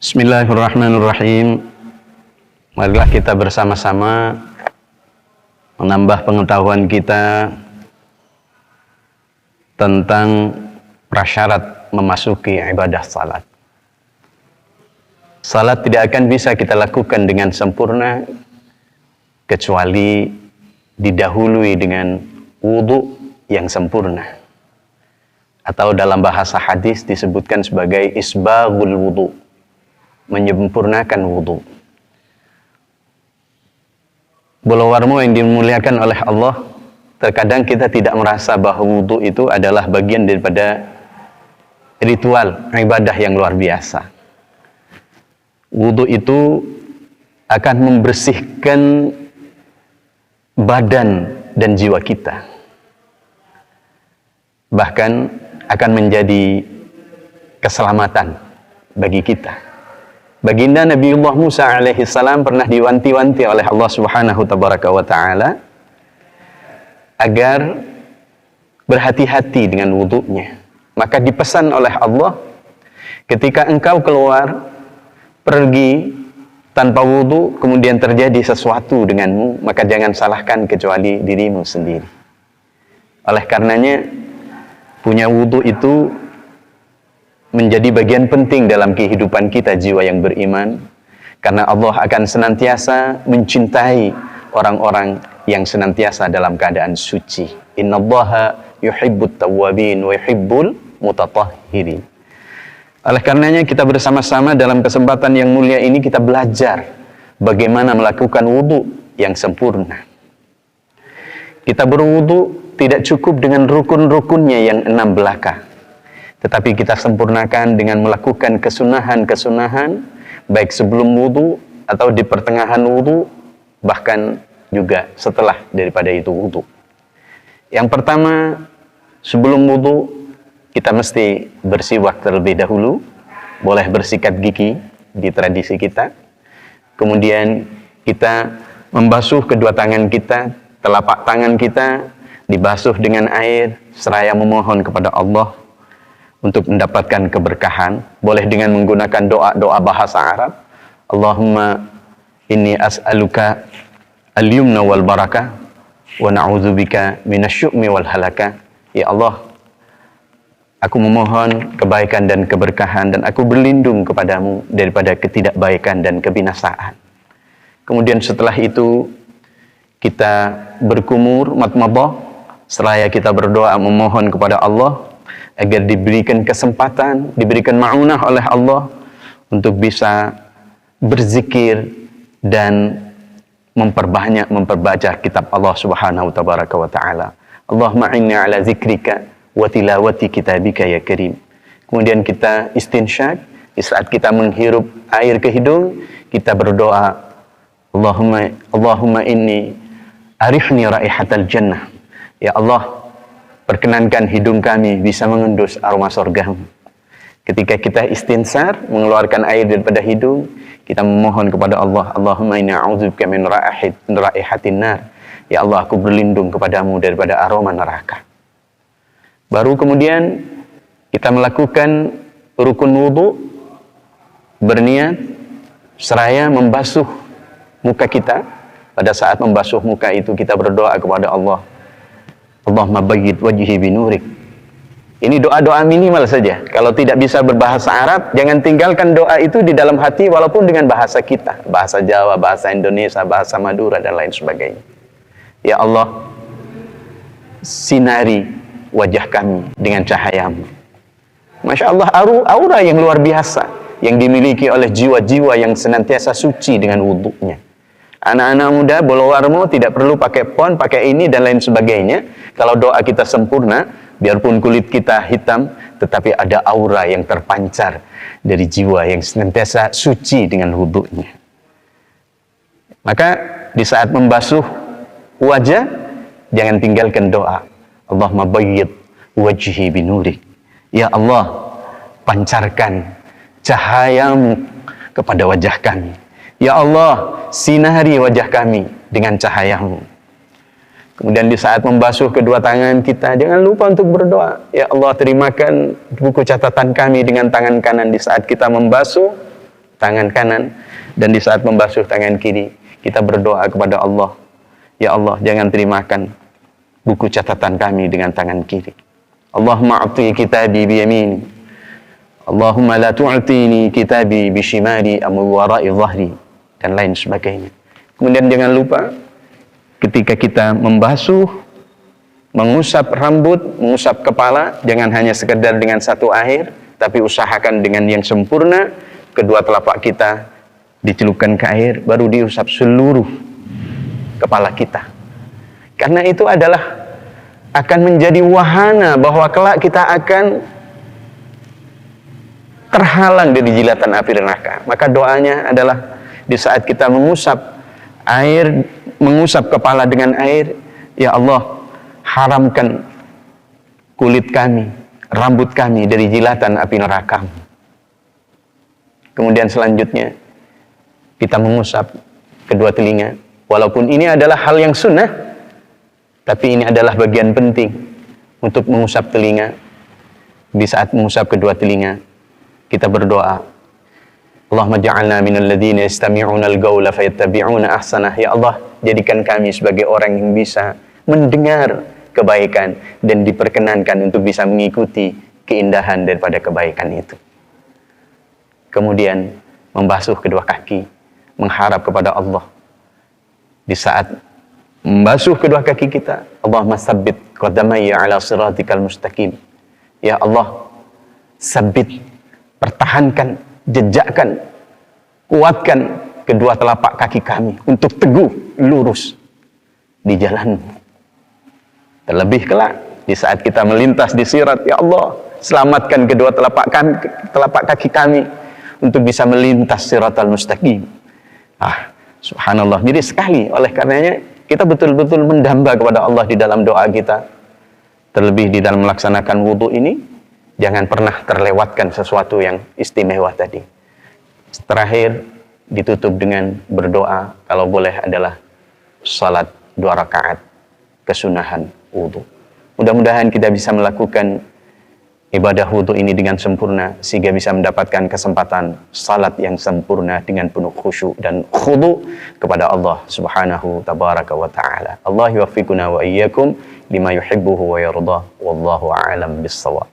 Bismillahirrahmanirrahim. Marilah kita bersama-sama menambah pengetahuan kita tentang prasyarat memasuki ibadah salat. Salat tidak akan bisa kita lakukan dengan sempurna kecuali didahului dengan wudu yang sempurna. Atau dalam bahasa hadis disebutkan sebagai isbaghul wudu, menyempurnakan wudu. Bola warmo yang dimuliakan oleh Allah, terkadang kita tidak merasa bahwa wudu itu adalah bagian daripada ritual ibadah yang luar biasa. Wudu itu akan membersihkan badan dan jiwa kita. Bahkan akan menjadi keselamatan bagi kita. Baginda Nabiullah Musa alaihi salam pernah diwanti-wanti oleh Allah Subhanahu wa taala agar berhati-hati dengan wudunya. Maka dipesan oleh Allah, ketika engkau keluar pergi tanpa wudu kemudian terjadi sesuatu denganmu, maka jangan salahkan kecuali dirimu sendiri. Oleh karenanya punya wudu itu menjadi bagian penting dalam kehidupan kita jiwa yang beriman, karena Allah akan senantiasa mencintai orang-orang yang senantiasa dalam keadaan suci. Innallaha yuhibbut tawwabin wa yuhibbul mutatahhirin. Oleh karenanya kita bersama-sama dalam kesempatan yang mulia ini kita belajar bagaimana melakukan wudu yang sempurna. Kita berwudu tidak cukup dengan rukun-rukunnya yang 6 belaka, tetapi kita sempurnakan dengan melakukan kesunahan-kesunahan, baik sebelum wudu atau di pertengahan wudu, bahkan juga setelah daripada itu wudu. Yang pertama, sebelum wudu, kita mesti bersiwak terlebih dahulu, boleh bersikat gigi di tradisi kita. Kemudian kita membasuh kedua tangan kita, telapak tangan kita dibasuh dengan air, seraya memohon kepada Allah untuk mendapatkan keberkahan. Boleh dengan menggunakan doa-doa bahasa Arab. Allahumma inni as'aluka al-yumna wal barakah wa na'udzubika minasyu'mi wal halaka. Ya Allah, aku memohon kebaikan dan keberkahan dan aku berlindung kepadamu daripada ketidakbaikan dan kebinasaan. Kemudian setelah itu kita berkumur matmadah, seraya kita berdoa memohon kepada Allah agar diberikan kesempatan, diberikan ma'unah oleh Allah untuk bisa berzikir dan memperbaca kitab Allah Subhanahu wa taala. Allahumma inni ala zikrika wa tilawati kitabika ya karim. Kemudian kita istinsyak, di saat kita menghirup air ke hidung, kita berdoa, Allahumma inni arifni raihatal jannah. Ya Allah, perkenankan hidung kami bisa mengendus aroma surga. Ketika kita istinsar, mengeluarkan air daripada hidung, kita memohon kepada Allah, Allahumma inni a'udzubika min raihatin nar. Ya Allah, aku berlindung kepadamu daripada aroma neraka. Baru kemudian kita melakukan rukun wudu, berniat seraya membasuh muka kita. Pada saat membasuh muka itu kita berdoa kepada Allah, Allahumma bayyid wajhi binurik. Ini doa-doa minimal saja. Kalau tidak bisa berbahasa Arab, jangan tinggalkan doa itu di dalam hati walaupun dengan bahasa kita, bahasa Jawa, bahasa Indonesia, bahasa Madura dan lain sebagainya. Ya Allah, sinari wajah kami dengan cahayamu. Masya Allah, aura yang luar biasa yang dimiliki oleh jiwa-jiwa yang senantiasa suci dengan wudunya. Anak-anak muda, bolowarmo tidak perlu pakai pon, pakai ini dan lain sebagainya. Kalau doa kita sempurna, biarpun kulit kita hitam, tetapi ada aura yang terpancar dari jiwa yang senantiasa suci dengan wudunya. Maka di saat membasuh wajah, jangan tinggalkan doa, Allahumma bayyid wajhi binurik. Ya Allah, pancarkan cahayamu kepada wajah kami. Ya Allah, sinari wajah kami dengan cahayamu. Kemudian di saat membasuh kedua tangan kita, jangan lupa untuk berdoa. Ya Allah, terimakan buku catatan kami dengan tangan kanan di saat kita membasuh tangan kanan, dan di saat membasuh tangan kiri, kita berdoa kepada Allah, ya Allah, jangan terimakan buku catatan kami dengan tangan kiri. Allahumma a'ti kitabi biyamini, Allahumma la tu'tini kitabi bishimali am wara'i dhahri, dan lain sebagainya. Kemudian jangan lupa ketika kita membasuh, mengusap rambut, mengusap kepala, jangan hanya sekedar dengan satu air, tapi usahakan dengan yang sempurna. Kedua telapak kita dicelupkan ke air, baru diusap seluruh kepala kita. Karena itu adalah akan menjadi wahana bahwa kelak kita akan terhalang dari jilatan api neraka. Maka doanya adalah di saat kita mengusap air, mengusap kepala dengan air, ya Allah, haramkan kulit kami, rambut kami dari jilatan api neraka. Kemudian selanjutnya kita mengusap kedua telinga. Walaupun ini adalah hal yang sunnah, tapi ini adalah bagian penting untuk mengusap telinga. Di saat mengusap kedua telinga, kita berdoa, Allahumma ja'alna minal ladzina yastami'una al-qawla fayattabi'una ahsanah. Ya Allah, jadikan kami sebagai orang yang bisa mendengar kebaikan dan diperkenankan untuk bisa mengikuti keindahan daripada kebaikan itu. Kemudian membasuh kedua kaki, mengharap kepada Allah. Di saat membasuh kedua kaki kita, Allahumma sabbit qadamayya ala siratikal mustaqim. Ya Allah, sabit, pertahankan, jejakkan, kuatkan kedua telapak kaki kami untuk teguh, lurus di jalan. Terlebih kelak di saat kita melintas di sirat, ya Allah, selamatkan kedua telapak kaki kami untuk bisa melintas siratal mustaqim. Subhanallah. Jadi sekali, oleh karenanya kita betul-betul mendamba kepada Allah di dalam doa kita. Terlebih di dalam melaksanakan wudu ini, jangan pernah terlewatkan sesuatu yang istimewa tadi. Terakhir ditutup dengan berdoa, kalau boleh adalah salat 2 rakaat kesunahan wudu. Mudah-mudahan kita bisa melakukan ibadah wudu ini dengan sempurna, sehingga bisa mendapatkan kesempatan salat yang sempurna dengan penuh khusyuk dan khudu kepada Allah Subhanahu tabaraka wa ta'ala. Allah yuwaffiquna wa iyyakum lima yuhibbuhu wa yardah, wallahu a'lam bis-shawab.